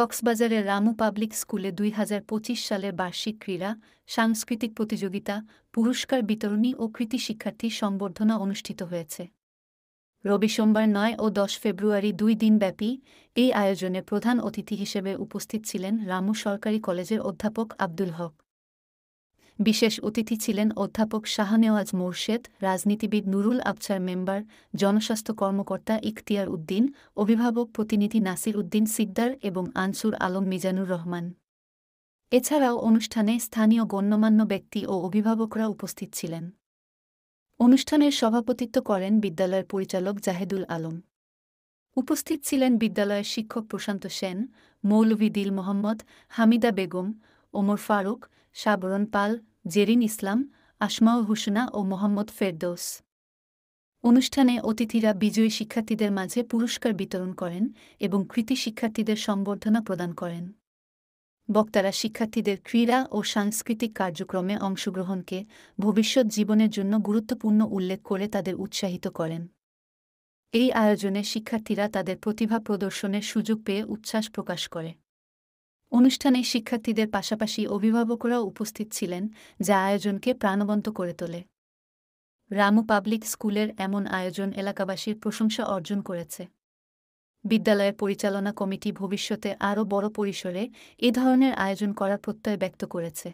কক্সবাজারের রামু পাবলিক স্কুলে ২০২৫ সালের বার্ষিক ক্রীড়া, সাংস্কৃতিক প্রতিযোগিতা, পুরস্কার বিতরণী ও কৃতি শিক্ষার্থী সংবর্ধনা অনুষ্ঠিত হয়েছে। রবি সোমবার ৯ ও ১০ ফেব্রুয়ারি ২ দিনব্যাপী এই আয়োজনে প্রধান অতিথি হিসেবে উপস্থিত ছিলেন রামু সরকারি কলেজের অধ্যাপক আব্দুল হক। বিশেষ অতিথি ছিলেন অধ্যাপক শাহনেওয়াজ মোরশেদ, রাজনীতিবিদ নুরুল আবছার মেম্বার, জনস্বাস্থ্য কর্মকর্তা ইখতিয়ার উদ্দিন, অভিভাবক প্রতিনিধি নাসির উদ্দিন সিকদার এবং আনসুর আলম মিজানুর রহমান। এছাড়াও অনুষ্ঠানে স্থানীয় গণ্যমান্য ব্যক্তি ও অভিভাবকরা উপস্থিত ছিলেন। অনুষ্ঠানের সভাপতিত্ব করেন বিদ্যালয়ের পরিচালক জাহেদুল আলম। উপস্থিত ছিলেন বিদ্যালয়ের শিক্ষক প্রশান্ত সেন, মৌলভী দিল মোহাম্মদ, হামিদা বেগম, ওমর ফারুক, সাবরণ পাল, জেরিন ইসলাম, আসমাউল হুসনা ও মোহাম্মদ ফেরদৌস। অনুষ্ঠানে অতিথিরা বিজয়ী শিক্ষার্থীদের মাঝে পুরস্কার বিতরণ করেন এবং কৃতি শিক্ষার্থীদের সংবর্ধনা প্রদান করেন। বক্তারা শিক্ষার্থীদের ক্রীড়া ও সাংস্কৃতিক কার্যক্রমে অংশগ্রহণকে ভবিষ্যৎ জীবনের জন্য গুরুত্বপূর্ণ উল্লেখ করে তাদের উৎসাহিত করেন। এই আয়োজনে শিক্ষার্থীরা তাদের প্রতিভা প্রদর্শনের সুযোগ পেয়ে উচ্ছ্বাস প্রকাশ করে। অনুষ্ঠানে শিক্ষার্থীদের পাশাপাশি অভিভাবকরাও উপস্থিত ছিলেন, যা আয়োজনকে প্রাণবন্ত করে তোলে। রামু পাবলিক স্কুলের এমন আয়োজন এলাকাবাসীর প্রশংসা অর্জন করেছে। বিদ্যালয়ের পরিচালনা কমিটি ভবিষ্যতে আরও বড় পরিসরে এ ধরনের আয়োজন করার প্রত্যয় ব্যক্ত করেছে।